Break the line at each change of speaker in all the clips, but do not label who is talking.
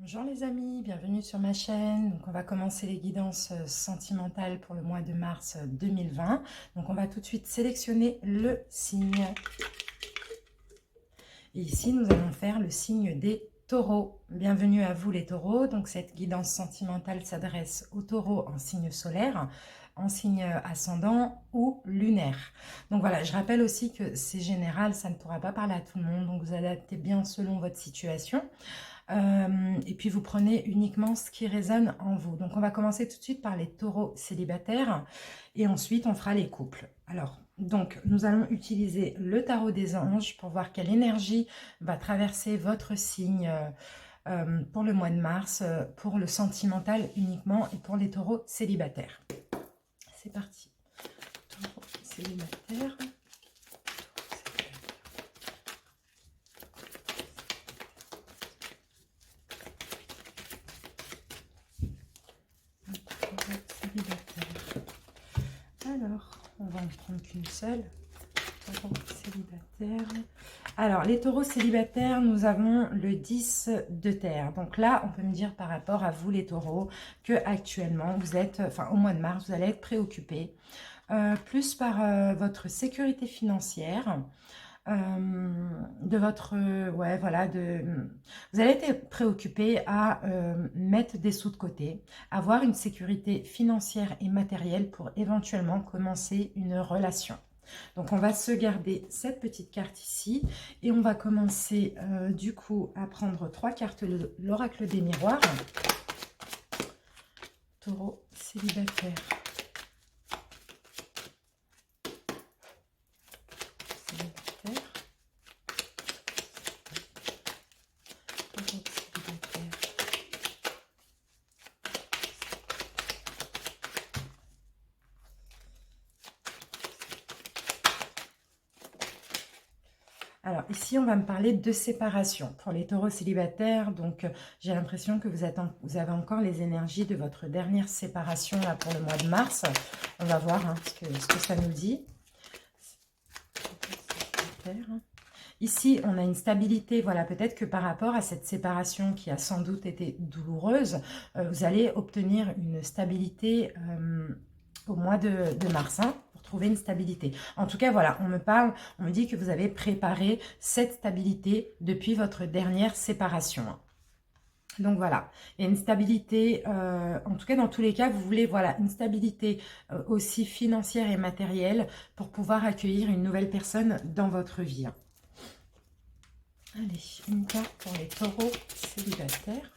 Bonjour les amis, bienvenue sur ma chaîne. Donc on va commencer les guidances sentimentales pour le mois de mars 2020. Donc on va tout de suite sélectionner le signe. Et ici nous allons faire le signe des taureaux. Bienvenue à vous les taureaux. Donc cette guidance sentimentale s'adresse aux taureaux en signe solaire, en signe ascendant ou lunaire. Donc voilà, je rappelle aussi que c'est général, ça ne pourra pas parler à tout le monde. Donc vous adaptez bien selon votre situation. Et puis vous prenez uniquement ce qui résonne en vous. Donc on va commencer tout de suite par les taureaux célibataires et ensuite on fera les couples. Alors, donc nous allons utiliser le tarot des anges pour voir quelle énergie va traverser votre signe pour le mois de mars, pour le sentimental uniquement et pour les taureaux célibataires. C'est parti. Taureaux célibataires. Alors, on va en prendre qu'une seule. Taureaux célibataires. Alors, les taureaux célibataires, nous avons le 10 de terre. Donc là, on peut me dire par rapport à vous, les taureaux, que actuellement, vous êtes, au mois de mars, vous allez être préoccupés plus par votre sécurité financière, de votre, vous allez être préoccupé à mettre des sous de côté, avoir une sécurité financière et matérielle pour éventuellement commencer une relation. Donc on va se garder cette petite carte ici et on va commencer du coup à prendre 3 cartes de l'oracle des miroirs. Taureau célibataire. Alors ici, on va me parler de séparation pour les taureaux célibataires. Donc j'ai l'impression que vous avez encore les énergies de votre dernière séparation là pour le mois de mars. On va voir ce que ça nous dit. Ici, on a une stabilité, voilà, peut-être que par rapport à cette séparation qui a sans doute été douloureuse, vous allez obtenir une stabilité au mois de mars, pour trouver une stabilité. En tout cas, voilà, on me dit que vous avez préparé cette stabilité depuis votre dernière séparation. Donc voilà, il y a une stabilité, en tout cas dans tous les cas, vous voulez voilà, une stabilité aussi financière et matérielle pour pouvoir accueillir une nouvelle personne dans votre vie. Allez, une carte pour les taureaux célibataires.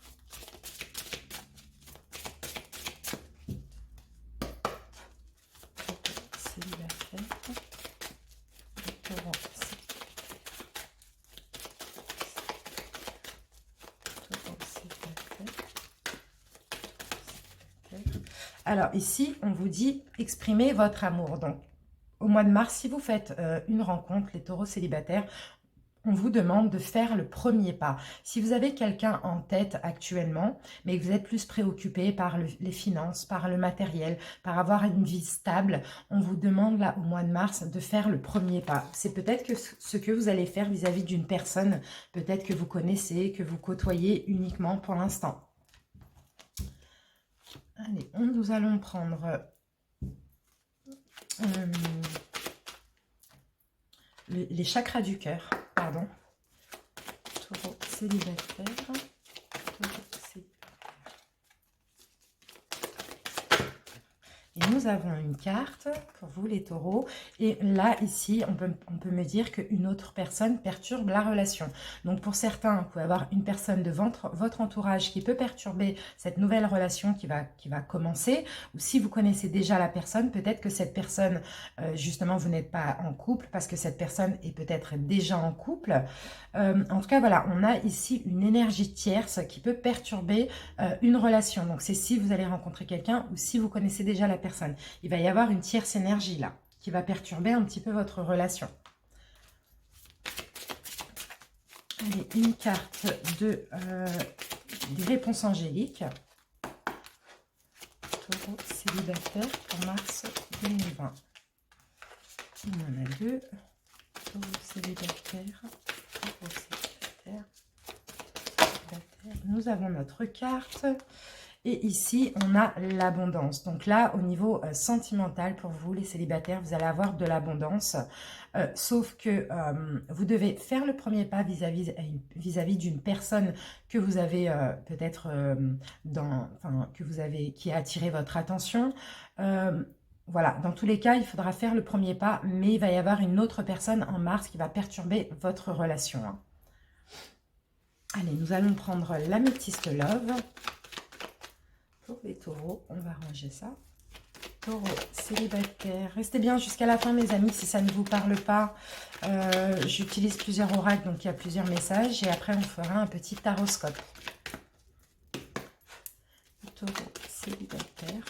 Alors ici, on vous dit exprimer votre amour. Donc, au mois de mars, si vous faites une rencontre, les taureaux célibataires, on vous demande de faire le premier pas. Si vous avez quelqu'un en tête actuellement, mais que vous êtes plus préoccupé par les finances, par le matériel, par avoir une vie stable, on vous demande là au mois de mars de faire le premier pas. C'est peut-être que ce que vous allez faire vis-à-vis d'une personne, peut-être que vous connaissez, que vous côtoyez uniquement pour l'instant. Allez, nous allons prendre les chakras du cœur, pardon. Taureau célibataire. Et nous avons une carte pour vous les taureaux. Et là, ici, on peut me dire qu'une autre personne perturbe la relation. Donc pour certains, vous pouvez avoir une personne de votre entourage qui peut perturber cette nouvelle relation qui va commencer. Ou si vous connaissez déjà la personne, peut-être que cette personne, justement, vous n'êtes pas en couple parce que cette personne est peut-être déjà en couple. En tout cas, voilà, on a ici une énergie tierce qui peut perturber une relation. Donc c'est si vous allez rencontrer quelqu'un ou si vous connaissez déjà la personne. Il va y avoir une tierce énergie là, qui va perturber un petit peu votre relation. Allez, une carte des réponses angéliques. Taureau célibataire pour mars 2020. Il y en a 2. Taureau célibataire. Taureau célibataire. Nous avons notre carte. Et ici, on a l'abondance. Donc là, au niveau sentimental, pour vous, les célibataires, vous allez avoir de l'abondance. Sauf que vous devez faire le premier pas vis-à-vis d'une personne que vous avez peut-être qui a attiré votre attention. Voilà, dans tous les cas, il faudra faire le premier pas, mais il va y avoir une autre personne en mars qui va perturber votre relation. Hein. Allez, nous allons prendre l'améthyste love. Pour les taureaux, on va ranger ça. Taureau célibataire. Restez bien jusqu'à la fin, mes amis, si ça ne vous parle pas. J'utilise plusieurs oracles, donc il y a plusieurs messages. Et après, on fera un petit taroscope. Taureau célibataire.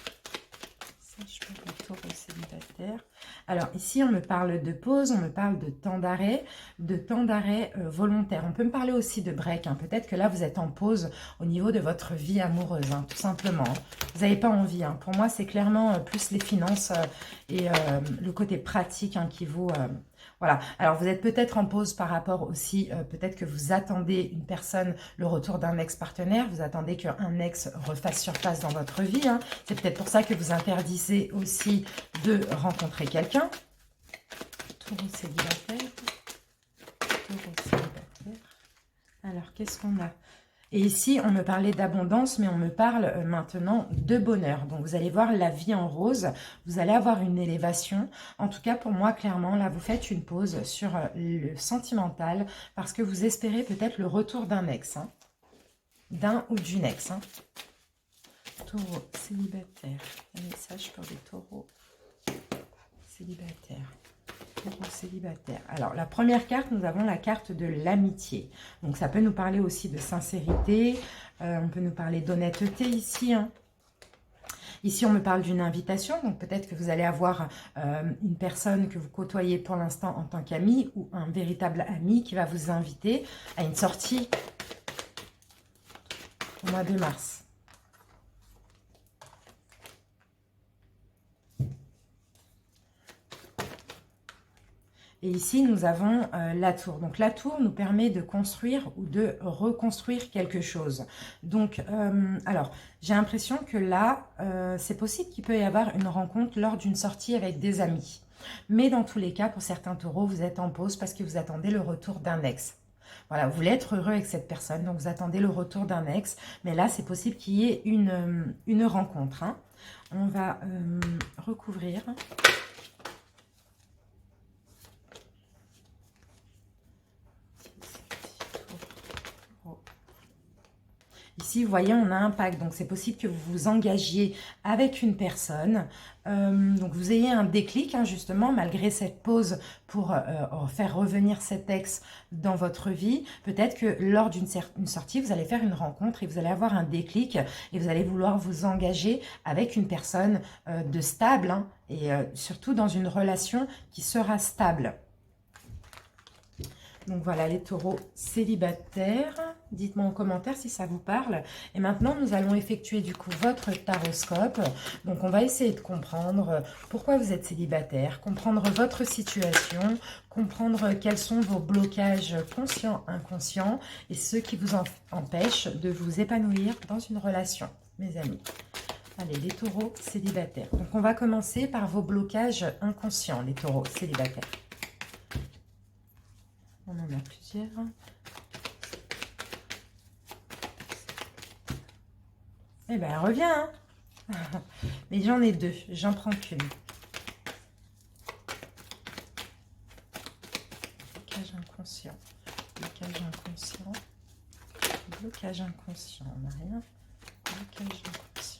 Sage pour les taureaux célibataires. Alors, ici, on me parle de pause, on me parle de temps d'arrêt volontaire. On peut me parler aussi de break. Hein. Peut-être que là, vous êtes en pause au niveau de votre vie amoureuse, hein, tout simplement. Hein. Vous n'avez pas envie. Hein. Pour moi, c'est clairement plus les finances et le côté pratique hein, qui vous... Voilà. Alors, vous êtes peut-être en pause par rapport aussi, peut-être que vous attendez une personne, le retour d'un ex-partenaire, vous attendez qu'un ex refasse surface dans votre vie. Hein. C'est peut-être pour ça que vous interdisez aussi de rencontrer quelqu'un. Taureau célibataire. Taureau célibataire. Alors, qu'est-ce qu'on a? Et ici, on me parlait d'abondance, mais on me parle maintenant de bonheur. Donc, vous allez voir la vie en rose. Vous allez avoir une élévation. En tout cas, pour moi, clairement, là, vous faites une pause sur le sentimental parce que vous espérez peut-être le retour d'un ex. Hein, d'un ou d'une ex. Hein. Taureau célibataire. Un message pour les taureaux célibataires. Célibataire. Alors, la première carte, nous avons la carte de l'amitié. Donc, ça peut nous parler aussi de sincérité. On peut nous parler d'honnêteté ici. Hein. Ici, on me parle d'une invitation. Donc, peut-être que vous allez avoir une personne que vous côtoyez pour l'instant en tant qu'ami ou un véritable ami qui va vous inviter à une sortie au mois de mars. Et ici, nous avons la tour. Donc, la tour nous permet de construire ou de reconstruire quelque chose. Donc, alors, j'ai l'impression que là, c'est possible qu'il peut y avoir une rencontre lors d'une sortie avec des amis. Mais dans tous les cas, pour certains taureaux, vous êtes en pause parce que vous attendez le retour d'un ex. Voilà, vous voulez être heureux avec cette personne, donc vous attendez le retour d'un ex. Mais là, c'est possible qu'il y ait une rencontre. Hein. On va recouvrir... Ici, vous voyez, on a un pacte. Donc, c'est possible que vous vous engagiez avec une personne. Donc, vous ayez un déclic, hein, justement, malgré cette pause pour faire revenir cet ex dans votre vie. Peut-être que lors d'une sortie, vous allez faire une rencontre et vous allez avoir un déclic et vous allez vouloir vous engager avec une personne de stable hein, et surtout dans une relation qui sera stable. Donc voilà les taureaux célibataires. Dites-moi en commentaire si ça vous parle. Et maintenant, nous allons effectuer du coup votre taroscope. Donc on va essayer de comprendre pourquoi vous êtes célibataire, comprendre votre situation, comprendre quels sont vos blocages conscients, inconscients et ceux qui vous empêchent de vous épanouir dans une relation, mes amis. Allez, les taureaux célibataires. Donc on va commencer par vos blocages inconscients, les taureaux célibataires. On en a plusieurs. Eh ben, reviens. Hein. Mais j'en ai deux. J'en prends qu'une. Blocage inconscient. Blocage inconscient. Blocage inconscient. On n'a rien. Blocage inconscient.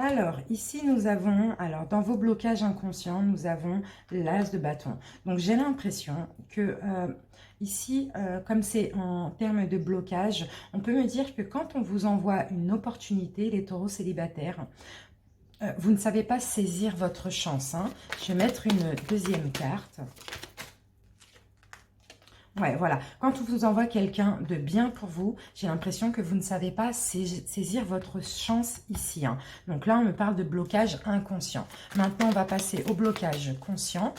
Alors, ici, nous avons, dans vos blocages inconscients, nous avons l'as de bâton. Donc, j'ai l'impression que ici, comme c'est en termes de blocage, on peut me dire que quand on vous envoie une opportunité, les taureaux célibataires, Vous ne savez pas saisir votre chance. Hein. Je vais mettre une deuxième carte. Ouais, voilà. Quand on vous envoie quelqu'un de bien pour vous, j'ai l'impression que vous ne savez pas saisir votre chance ici. Hein. Donc là, on me parle de blocage inconscient. Maintenant, on va passer au blocage conscient.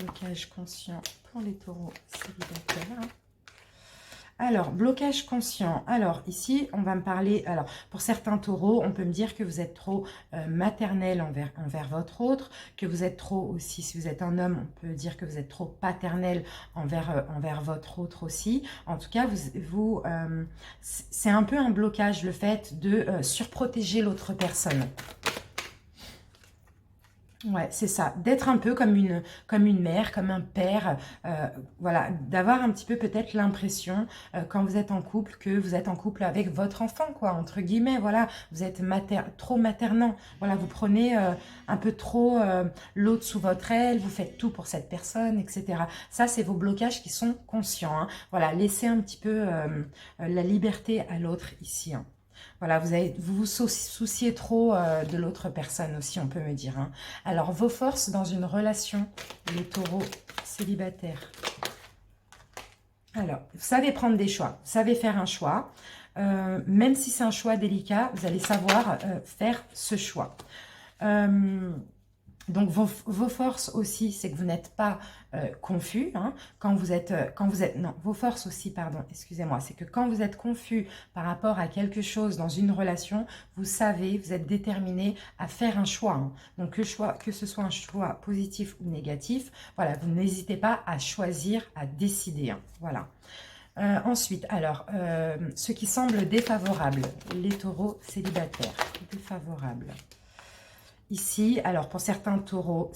Blocage conscient pour les taureaux célibataires. Alors, blocage conscient. Alors, ici, on va me parler... Alors, pour certains taureaux, on peut me dire que vous êtes trop maternel envers votre autre, que vous êtes trop aussi, si vous êtes un homme, on peut dire que vous êtes trop paternel envers votre autre aussi. En tout cas, c'est un peu un blocage, le fait de surprotéger l'autre personne. Ouais, c'est ça, d'être un peu comme une mère, comme un père, voilà, d'avoir un petit peu peut-être l'impression, quand vous êtes en couple, que vous êtes en couple avec votre enfant, quoi, entre guillemets, voilà, vous êtes trop maternant, voilà, vous prenez un peu trop l'autre sous votre aile, vous faites tout pour cette personne, etc. Ça, c'est vos blocages qui sont conscients, hein. Voilà, laissez un petit peu la liberté à l'autre ici, hein. Voilà, vous vous souciez trop de l'autre personne aussi, on peut me dire. Hein. Alors, vos forces dans une relation, les taureaux célibataires. Alors, vous savez prendre des choix, vous savez faire un choix. Même si c'est un choix délicat, vous allez savoir faire ce choix. Donc, vos forces aussi, c'est que vous n'êtes pas confus. Hein, non, vos forces aussi, pardon, excusez-moi, c'est que quand vous êtes confus par rapport à quelque chose dans une relation, vous savez, vous êtes déterminé à faire un choix. Hein. Donc, que ce soit un choix positif ou négatif, voilà, vous n'hésitez pas à choisir, à décider. Hein, voilà. Ensuite, alors, ce qui semble défavorable, les taureaux célibataires, défavorable. Ici, alors pour certains taureaux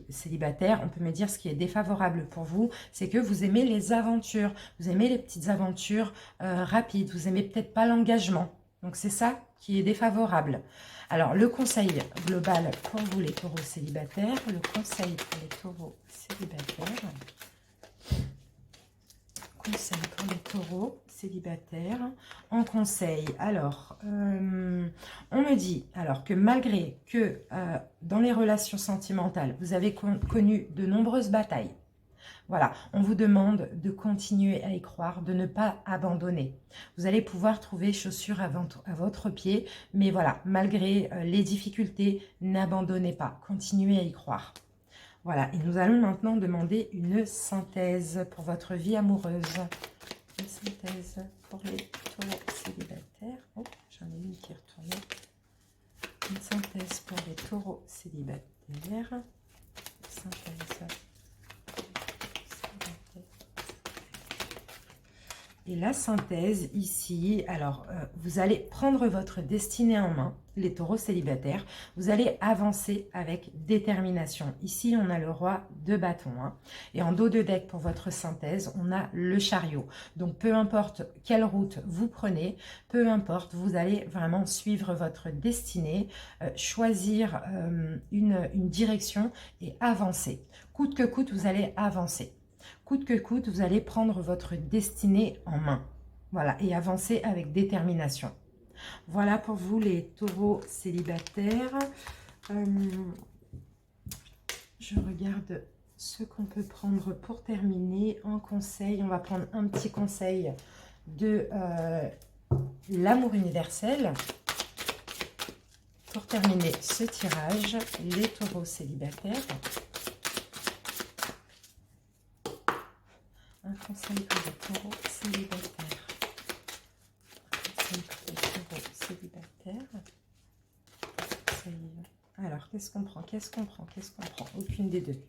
célibataires, on peut me dire ce qui est défavorable pour vous, c'est que vous aimez les aventures, vous aimez les petites aventures rapides, vous aimez peut-être pas l'engagement. Donc c'est ça qui est défavorable. Alors le conseil global pour vous les taureaux célibataires, le conseil pour les taureaux célibataires, conseil pour les taureaux célibataires. En conseil, alors, on me dit alors que malgré que dans les relations sentimentales, vous avez connu de nombreuses batailles, voilà, on vous demande de continuer à y croire, de ne pas abandonner. Vous allez pouvoir trouver chaussures à votre pied, mais voilà, malgré les difficultés, n'abandonnez pas, continuez à y croire. Voilà, et nous allons maintenant demander une synthèse pour votre vie amoureuse. Une synthèse pour les taureaux célibataires. Oh, j'en ai une qui est retournée. Une synthèse pour les taureaux célibataires. Synthèse. Et la synthèse ici, alors vous allez prendre votre destinée en main, les taureaux célibataires, vous allez avancer avec détermination. Ici, on a le roi de bâton. Hein. Et en dos de deck pour votre synthèse, on a le chariot. Donc, peu importe quelle route vous prenez, peu importe, vous allez vraiment suivre votre destinée, choisir une direction et avancer. Coûte que coûte, vous allez avancer. Coûte que coûte, vous allez prendre votre destinée en main. Voilà, et avancer avec détermination. Voilà pour vous les taureaux célibataires. Je regarde ce qu'on peut prendre pour terminer en conseil. On va prendre un petit conseil de l'amour universel. Pour terminer ce tirage, les taureaux célibataires. Un conseil pour les taureaux célibataires. Un conseil pour les taureaux célibataires. Alors, qu'est-ce qu'on prend? Qu'est-ce qu'on prend? Qu'est-ce qu'on prend? Aucune des deux.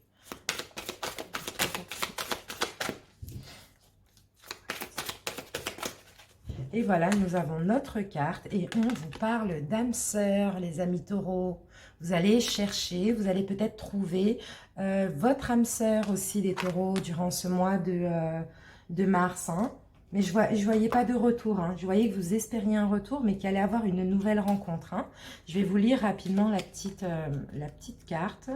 Et voilà, nous avons notre carte et on vous parle d'âme sœur, les amis taureaux. Vous allez chercher, vous allez peut-être trouver votre âme sœur aussi, les taureaux, durant ce mois de mars. Hein. Mais je ne voyais pas de retour. Hein. Je voyais que vous espériez un retour, mais qu'il allait avoir une nouvelle rencontre. Hein. Je vais vous lire rapidement la petite carte.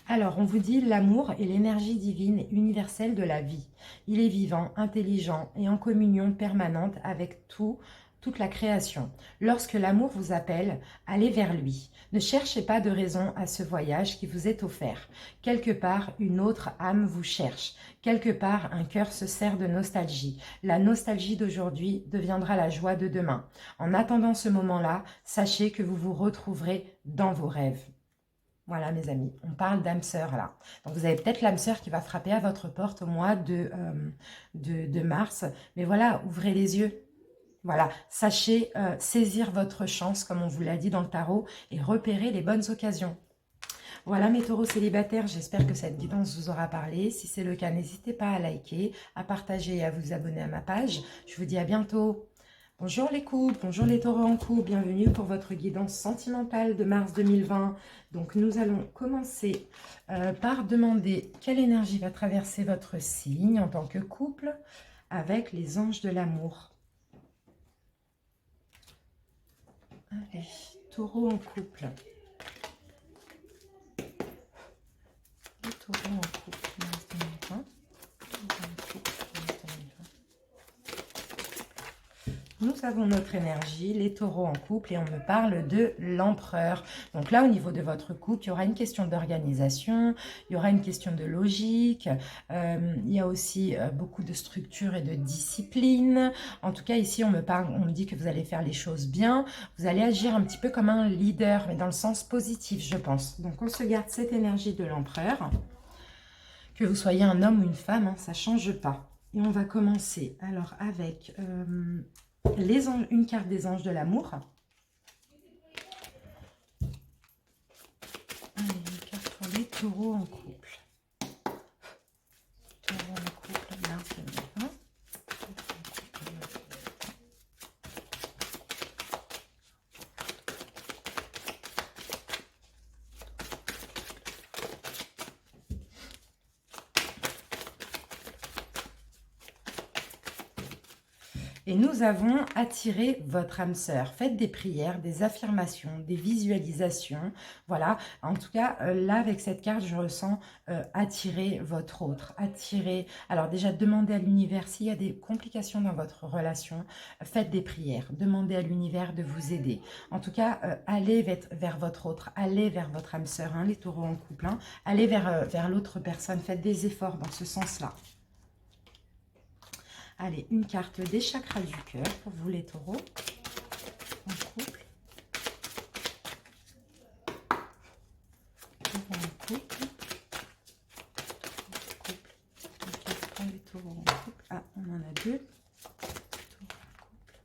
Alors, on vous dit l'amour est l'énergie divine et universelle de la vie. Il est vivant, intelligent et en communion permanente avec tout toute la création. Lorsque l'amour vous appelle, allez vers lui. Ne cherchez pas de raison à ce voyage qui vous est offert. Quelque part, une autre âme vous cherche. Quelque part, un cœur se serre de nostalgie. La nostalgie d'aujourd'hui deviendra la joie de demain. En attendant ce moment-là, sachez que vous vous retrouverez dans vos rêves. Voilà mes amis, on parle d'âme sœur là. Donc vous avez peut-être l'âme sœur qui va frapper à votre porte au mois de mars. Mais voilà, ouvrez les yeux. Voilà, sachez saisir votre chance, comme on vous l'a dit dans le tarot, et repérer les bonnes occasions. Voilà mes taureaux célibataires, j'espère que cette guidance vous aura parlé. Si c'est le cas, n'hésitez pas à liker, à partager et à vous abonner à ma page. Je vous dis à bientôt. Bonjour les couples, bonjour les taureaux en couple, bienvenue pour votre guidance sentimentale de mars 2020. Donc nous allons commencer par demander quelle énergie va traverser votre signe en tant que couple avec les anges de l'amour. Allez, taureau en couple. Le taureau en couple, mars 2020. Taureau en couple, mars 2020. Nous avons notre énergie, les taureaux en couple, et on me parle de l'empereur. Donc là, au niveau de votre couple, il y aura une question d'organisation, il y aura une question de logique, il y a aussi beaucoup de structure et de discipline. En tout cas, ici, on me dit que vous allez faire les choses bien, vous allez agir un petit peu comme un leader, mais dans le sens positif, je pense. Donc, on se garde cette énergie de l'empereur. Que vous soyez un homme ou une femme, hein, ça ne change pas. Et on va commencer alors avec... une carte des anges de l'amour. Une carte pour les taureaux en couple. Taureaux en couple, mars 2020. Et nous avons attiré votre âme sœur. Faites des prières, des affirmations, des visualisations. Voilà, en tout cas, là, avec cette carte, je ressens attirer votre autre. Attirer. Alors déjà, demandez à l'univers s'il y a des complications dans votre relation. Faites des prières. Demandez à l'univers de vous aider. En tout cas, allez vers votre autre. Allez vers votre âme sœur, hein, les taureaux en couple. Hein. Allez vers l'autre personne. Faites des efforts dans ce sens-là. Allez, une carte des chakras du cœur pour vous les taureaux en couple. Taureaux en couple. Une carte pour les taureaux en couple. Ah, on en a deux. Taureaux en couple.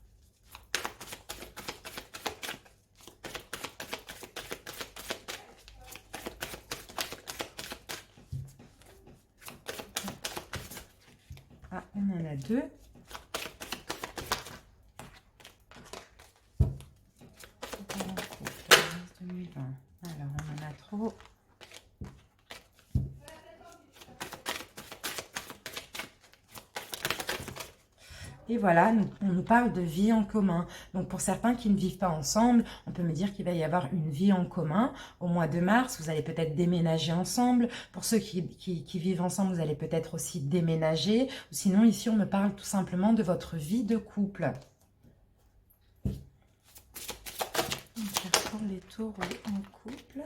Ah, on en a deux. Taureaux en couple, mars 2020. Alors, on en a trop. Et voilà, on nous parle de vie en commun. Donc pour certains qui ne vivent pas ensemble, on peut me dire qu'il va y avoir une vie en commun. Au mois de mars, vous allez peut-être déménager ensemble. Pour ceux qui vivent ensemble, vous allez peut-être aussi déménager. Ou sinon, ici, on me parle tout simplement de votre vie de couple. Une carte pour les taureaux en couple.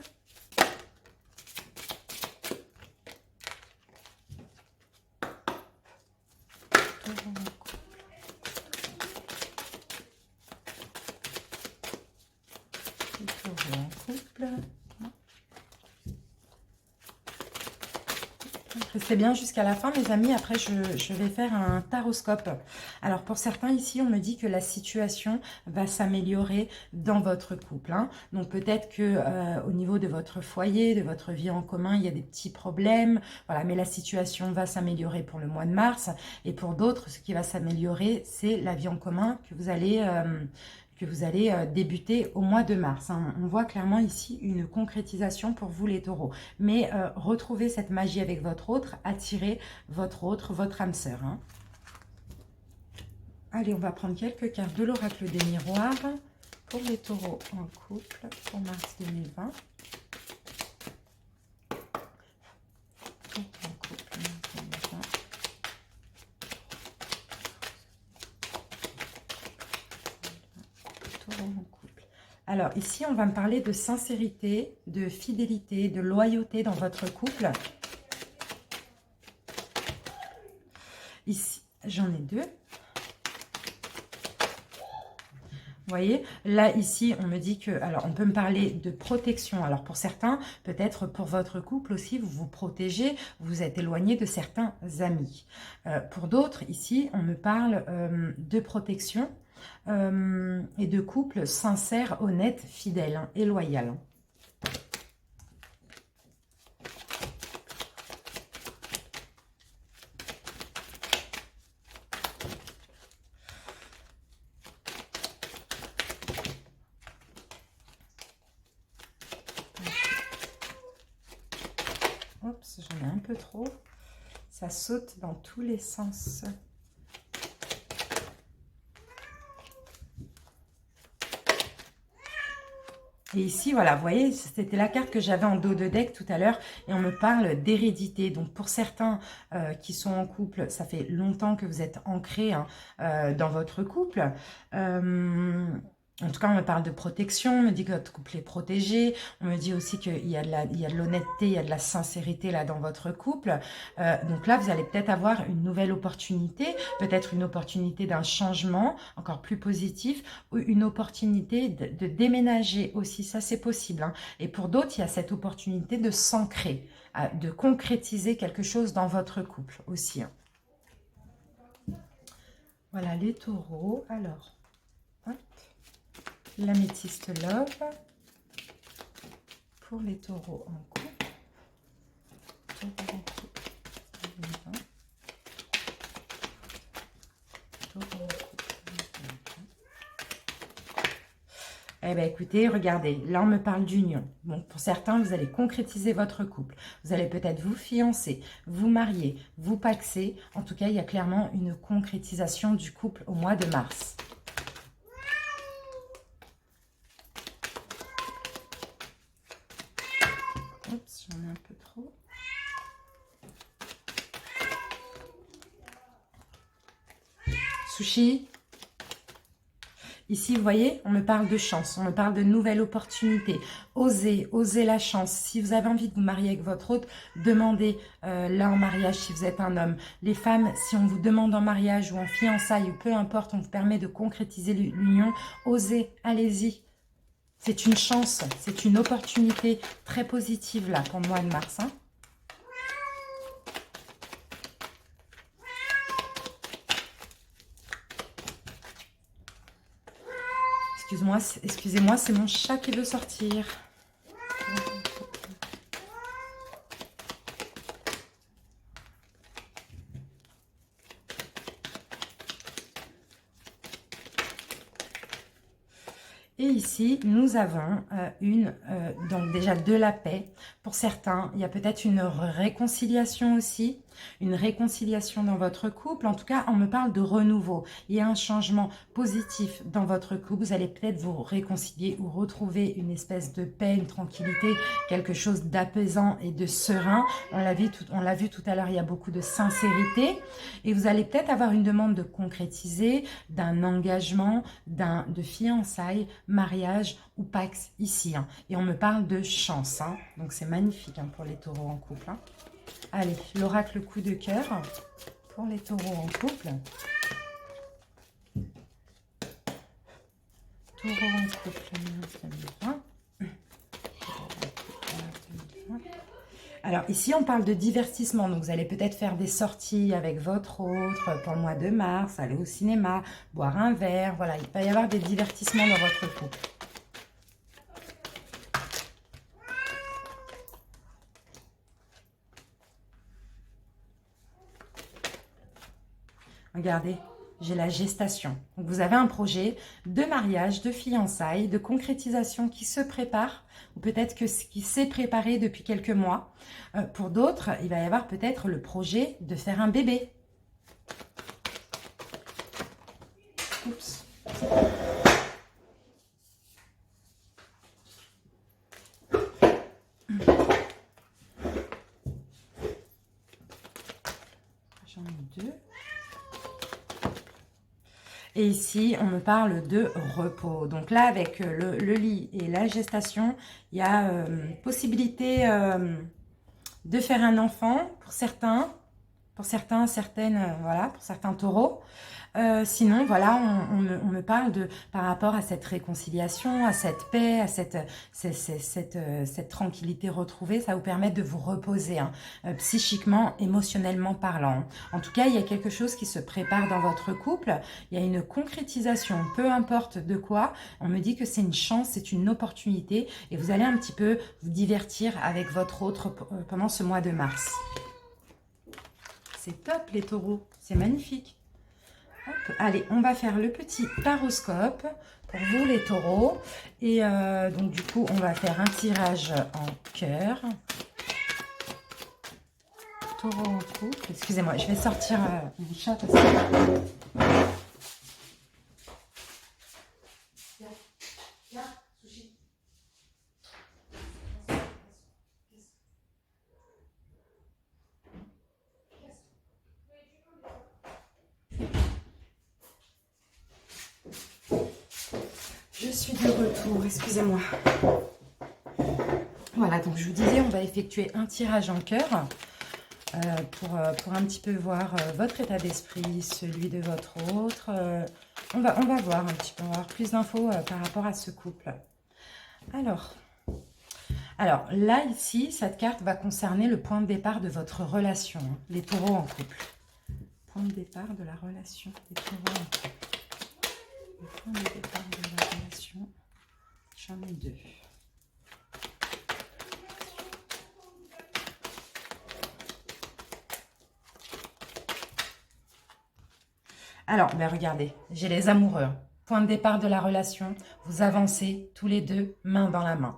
Taureaux en couple. En couple. Restez bien jusqu'à la fin mes amis, après je vais faire un taroscope. Alors pour certains ici on me dit que la situation va s'améliorer dans votre couple. Hein. Donc peut-être que au niveau de votre foyer, de votre vie en commun, il y a des petits problèmes. Voilà, mais la situation va s'améliorer pour le mois de mars. Et pour d'autres, ce qui va s'améliorer, c'est la vie en commun que vous allez débuter au mois de mars. Hein. On voit clairement ici une concrétisation pour vous les taureaux. Mais retrouvez cette magie avec votre autre, attirez votre autre, votre âme sœur. Hein. Allez, on va prendre quelques cartes de l'oracle des miroirs pour les taureaux en couple pour mars 2020. Alors ici, on va me parler de sincérité, de fidélité, de loyauté dans votre couple. Ici, j'en ai deux. Vous voyez, là, ici, on me dit que... Alors, on peut me parler de protection. Alors, pour certains, peut-être pour votre couple aussi, vous vous protégez, vous êtes éloigné de certains amis. Pour d'autres, ici, on me parle de protection et de couple sincère, honnête, fidèle hein, et loyal. Hein. Oups, j'en ai un peu trop. Ça saute dans tous les sens. Et ici, voilà, vous voyez, c'était la carte que j'avais en dos de deck tout à l'heure. Et on me parle d'hérédité. Donc, pour certains qui sont en couple, ça fait longtemps que vous êtes ancrés hein, dans votre couple. En tout cas, on me parle de protection, on me dit que votre couple est protégé. On me dit aussi qu'il y a de l'honnêteté, il y a de la sincérité là dans votre couple. Donc là, vous allez peut-être avoir une nouvelle opportunité, peut-être une opportunité d'un changement encore plus positif ou une opportunité de déménager aussi. Ça, c'est possible. Hein. Et pour d'autres, il y a cette opportunité de s'ancrer, de concrétiser quelque chose dans votre couple aussi. Hein. Voilà les taureaux. Alors, hop. L'améthyste love pour les taureaux en couple. Taureaux en couple 2020. Taureaux en couple 2020. Eh bien, écoutez, regardez, là, on me parle d'union. Bon, pour certains, vous allez concrétiser votre couple. Vous allez peut-être vous fiancer, vous marier, vous paxer. En tout cas, il y a clairement une concrétisation du couple au mois de mars. Oups, j'en ai un peu trop. Sushi. Ici, vous voyez, on me parle de chance, on me parle de nouvelles opportunités. Osez, osez la chance. Si vous avez envie de vous marier avec votre autre, demandez là en mariage si vous êtes un homme. Les femmes, si on vous demande en mariage ou en fiançailles, ou peu importe, on vous permet de concrétiser l'union, osez, allez-y. C'est une chance, c'est une opportunité très positive là pour le mois de mars. Hein. Excusez-moi, c'est mon chat qui veut sortir. Et ici, nous avons donc déjà de la paix. Pour certains, il y a peut-être une réconciliation aussi, une réconciliation dans votre couple. En tout cas, on me parle de renouveau. Il y a un changement positif dans votre couple. Vous allez peut-être vous réconcilier ou retrouver une espèce de paix, une tranquillité, quelque chose d'apaisant et de serein. On l'a vu tout à l'heure, il y a beaucoup de sincérité. Et vous allez peut-être avoir une demande de concrétiser, d'un engagement, de fiançailles, mariage ou pax ici. Hein. Et on me parle de chance. Hein. Donc c'est magnifique hein, pour les taureaux en couple. Hein. Allez, l'oracle coup de cœur pour les taureaux en couple. Taureaux en couple 2020. Alors ici, on parle de divertissement. Donc vous allez peut-être faire des sorties avec votre autre pour le mois de mars, aller au cinéma, boire un verre. Voilà, il va y avoir des divertissements dans votre couple. Regardez, j'ai la gestation. Donc vous avez un projet de mariage, de fiançailles, de concrétisation qui se prépare, ou peut-être que ce qui s'est préparé depuis quelques mois. Pour d'autres, il va y avoir peut-être le projet de faire un bébé. Oups. J'en ai deux. Et ici, on me parle de repos. Donc là, avec le lit et la gestation, il y a possibilité de faire un enfant pour certains, certaines, voilà, pour certains taureaux. Sinon, voilà, on me parle de, par rapport à cette réconciliation, à cette paix, à cette tranquillité retrouvée, ça va vous permettre de vous reposer, hein, psychiquement, émotionnellement parlant. En tout cas, il y a quelque chose qui se prépare dans votre couple, il y a une concrétisation, peu importe de quoi, on me dit que c'est une chance, c'est une opportunité, et vous allez un petit peu vous divertir avec votre autre pendant ce mois de mars. C'est top les taureaux, c'est magnifique. Hop, allez, on va faire le petit taroscope pour vous les taureaux. Et donc du coup, on va faire un tirage en cœur. Taureau en couple. Excusez-moi, je vais sortir mon chat parce que... Je suis de retour, excusez-moi. Voilà, donc je vous disais, on va effectuer un tirage en cœur pour un petit peu voir votre état d'esprit, celui de votre autre. On va voir un petit peu, on va avoir plus d'infos par rapport à ce couple. Alors là, ici, cette carte va concerner le point de départ de votre relation, hein, les taureaux en couple. Point de départ de la relation, les taureaux en couple. Le point de départ de la relation, j'en ai deux. Alors, ben regardez, j'ai les amoureux. Point de départ de la relation, vous avancez tous les deux, main dans la main.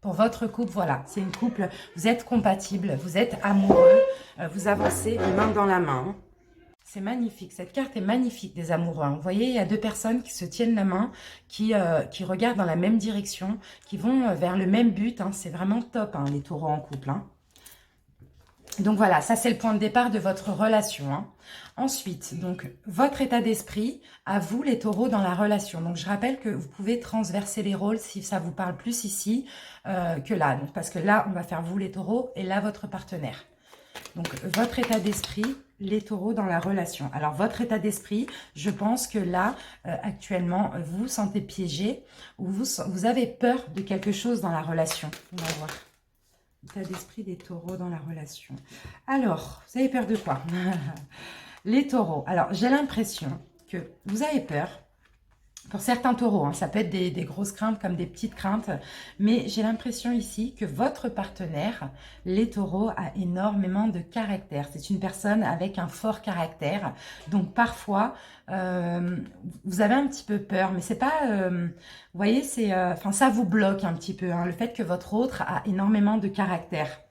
Pour votre couple, voilà, c'est une couple, vous êtes compatibles, vous êtes amoureux, vous avancez main dans la main. C'est magnifique, cette carte est magnifique des amoureux. Vous voyez, il y a deux personnes qui se tiennent la main, qui regardent dans la même direction, qui vont vers le même but. Hein. C'est vraiment top, hein, les taureaux en couple. Hein. Donc voilà, ça c'est le point de départ de votre relation. Hein. Ensuite, donc votre état d'esprit, à vous les taureaux dans la relation. Donc je rappelle que vous pouvez transverser les rôles si ça vous parle plus ici que là. Donc, parce que là, on va faire vous les taureaux et là votre partenaire. Donc votre état d'esprit, les taureaux dans la relation. Alors votre état d'esprit, je pense que là, actuellement, vous vous sentez piégé ou vous avez peur de quelque chose dans la relation. On va voir. État d'esprit des taureaux dans la relation. Alors, vous avez peur de quoi? Les taureaux. Alors, j'ai l'impression que vous avez peur. Pour certains taureaux, hein, ça peut être des grosses craintes comme des petites craintes. Mais j'ai l'impression ici que votre partenaire, les taureaux, a énormément de caractère. C'est une personne avec un fort caractère. Donc, parfois, vous avez un petit peu peur. Mais c'est pas... vous voyez, c'est, ça vous bloque un petit peu. Hein, le fait que votre autre a énormément de caractère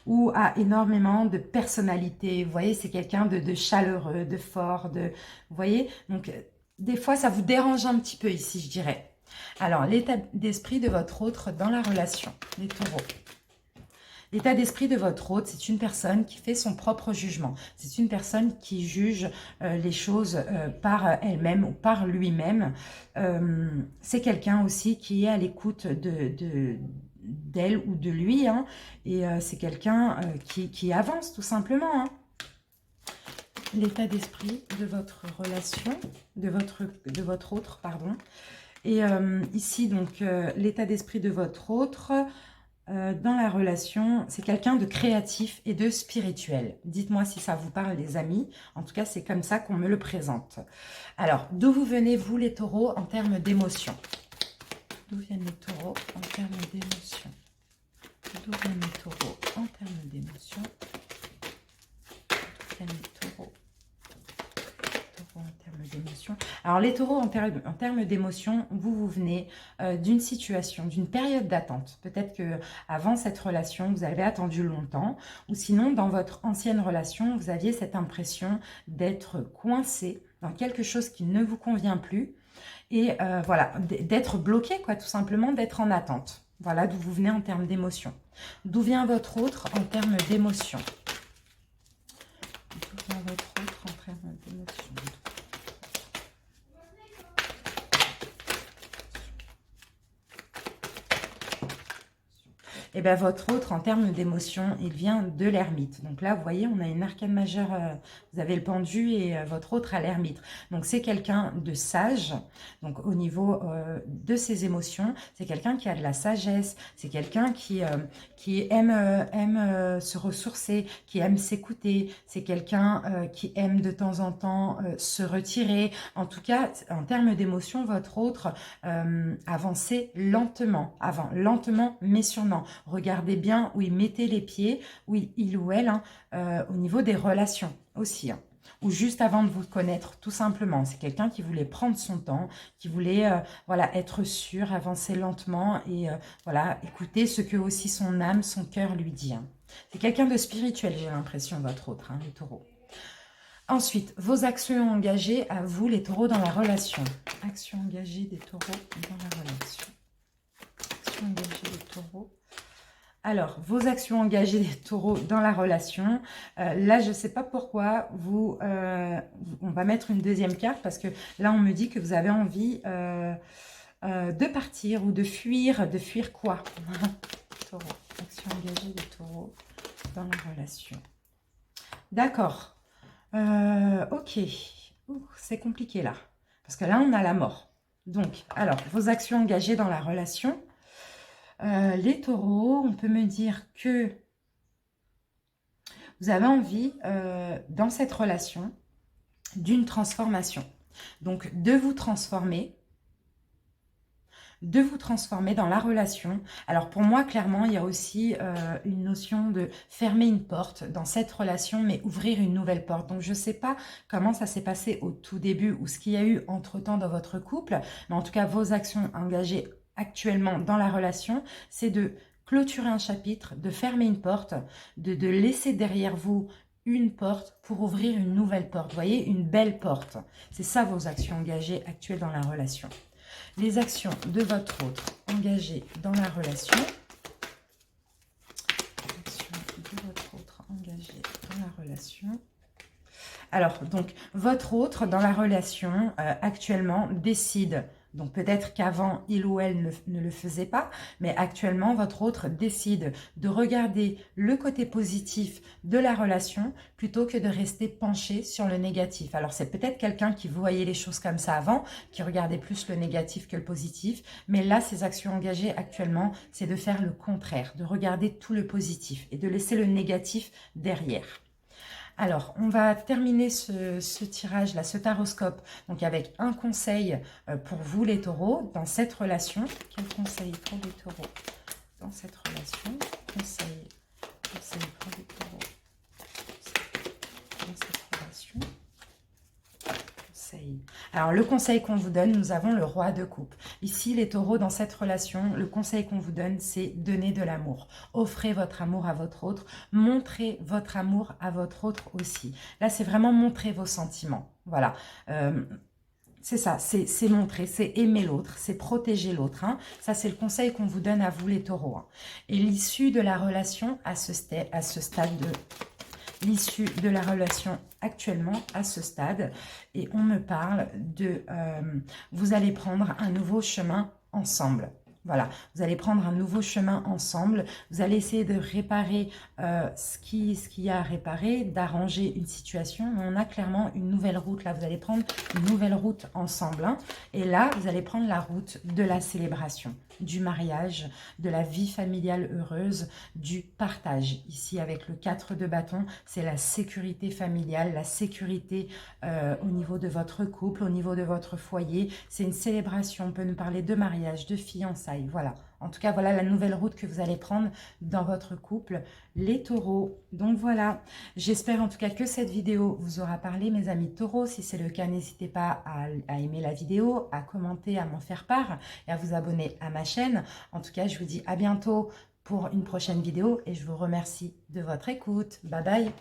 ou a énormément de personnalité. Vous voyez, c'est quelqu'un de chaleureux, de fort, de... Vous voyez, donc des fois, ça vous dérange un petit peu ici, je dirais. Alors, l'état d'esprit de votre autre dans la relation, les taureaux. L'état d'esprit de votre autre, c'est une personne qui fait son propre jugement. C'est une personne qui juge les choses par elle-même ou par lui-même. C'est quelqu'un aussi qui est à l'écoute d'elle ou de lui. Hein, et c'est quelqu'un qui avance tout simplement. Hein. L'état d'esprit de votre relation, de votre autre, pardon. Et ici, donc, l'état d'esprit de votre autre dans la relation, c'est quelqu'un de créatif et de spirituel. Dites-moi si ça vous parle, les amis. En tout cas, c'est comme ça qu'on me le présente. Alors, d'où vous venez, vous, les taureaux, en termes d'émotion? D'où viennent les taureaux en termes d'émotion? D'où viennent les taureaux en termes d'émotion? D'où viennent les taureaux en termes d'émotion? Alors les taureaux en termes d'émotion, vous venez d'une situation, d'une période d'attente. Peut-être que avant cette relation, vous avez attendu longtemps, ou sinon dans votre ancienne relation, vous aviez cette impression d'être coincé dans quelque chose qui ne vous convient plus, et voilà, d'être bloqué, quoi, tout simplement, d'être en attente. Voilà d'où vous venez en termes d'émotion. D'où vient votre autre en termes d'émotion? D'où vient votre autre en termes d'émotion? et bien votre autre, en termes d'émotion, il vient de l'ermite. Donc là, vous voyez, on a une arcane majeure, vous avez le pendu et votre autre à l'ermite. Donc c'est quelqu'un de sage, donc au niveau de ses émotions, c'est quelqu'un qui a de la sagesse, c'est quelqu'un qui aime se ressourcer, qui aime s'écouter, c'est quelqu'un qui aime de temps en temps se retirer. En tout cas, en termes d'émotion, votre autre avancez lentement, lentement mais sûrement. Regardez bien où il mettait les pieds, où il ou elle, hein, au niveau des relations aussi. Hein, ou juste avant de vous connaître, tout simplement. C'est quelqu'un qui voulait prendre son temps, qui voulait voilà, être sûr, avancer lentement et voilà, écouter ce que aussi son âme, son cœur lui dit. Hein. C'est quelqu'un de spirituel, j'ai l'impression, votre autre, hein, les taureaux. Ensuite, vos actions engagées à vous, les taureaux, dans la relation. Actions engagées des taureaux dans la relation. Actions engagées des taureaux. Alors, vos actions engagées des taureaux dans la relation. Là, je ne sais pas pourquoi, on va mettre une deuxième carte parce que là, on me dit que vous avez envie de partir ou de fuir quoi? Taureau. Actions engagées des taureaux dans la relation. D'accord. Ok, c'est compliqué là, parce que là on a la mort. Donc, alors, vos actions engagées dans la relation, les taureaux, on peut me dire que vous avez envie, dans cette relation, d'une transformation. Donc, de vous transformer dans la relation. Alors pour moi, clairement, il y a aussi une notion de fermer une porte dans cette relation, mais ouvrir une nouvelle porte. Donc je ne sais pas comment ça s'est passé au tout début ou ce qu'il y a eu entre-temps dans votre couple, mais en tout cas, vos actions engagées actuellement dans la relation, c'est de clôturer un chapitre, de fermer une porte, de laisser derrière vous une porte pour ouvrir une nouvelle porte. Vous voyez, une belle porte. C'est ça vos actions engagées actuelles dans la relation. Les actions de votre autre engagées dans la relation. Actions de votre autre engagées dans la relation. Alors, donc, votre autre dans la relation actuellement décide, donc peut-être qu'avant, il ou elle ne le faisait pas, mais actuellement, votre autre décide de regarder le côté positif de la relation plutôt que de rester penché sur le négatif. Alors, c'est peut-être quelqu'un qui voyait les choses comme ça avant, qui regardait plus le négatif que le positif, mais là, ses actions engagées actuellement, c'est de faire le contraire, de regarder tout le positif et de laisser le négatif derrière. Alors, on va terminer ce tirage-là, ce taroscope, donc avec un conseil pour vous les taureaux dans cette relation. Quel conseil pour les taureaux dans cette relation? Conseil pour les taureaux dans cette relation. Conseil. Alors, le conseil qu'on vous donne, nous avons le roi de coupe. Ici, les taureaux, dans cette relation, le conseil qu'on vous donne, c'est donner de l'amour. Offrez votre amour à votre autre. Montrez votre amour à votre autre aussi. Là, c'est vraiment montrer vos sentiments. Voilà. C'est ça, c'est montrer, c'est aimer l'autre, c'est protéger l'autre. Hein. Ça, c'est le conseil qu'on vous donne à vous, les taureaux. Hein. Et l'issue de la relation à ce stade de... L'issue de la relation actuellement à ce stade, et on me parle de vous allez prendre un nouveau chemin ensemble. Voilà, vous allez prendre un nouveau chemin ensemble, vous allez essayer de réparer ce qu'il y a à réparer, d'arranger une situation. On a clairement une nouvelle route, là vous allez prendre une nouvelle route ensemble. Hein, et là, vous allez prendre la route de la célébration, du mariage, de la vie familiale heureuse, du partage. Ici, avec le 4 de bâton, c'est la sécurité familiale, la sécurité au niveau de votre couple, au niveau de votre foyer. C'est une célébration, on peut nous parler de mariage, de fiançailles, voilà. En tout cas, voilà la nouvelle route que vous allez prendre dans votre couple, les taureaux. Donc voilà, j'espère en tout cas que cette vidéo vous aura parlé, mes amis taureaux. Si c'est le cas, n'hésitez pas à aimer la vidéo, à commenter, à m'en faire part et à vous abonner à ma chaîne. En tout cas, je vous dis à bientôt pour une prochaine vidéo et je vous remercie de votre écoute. Bye bye.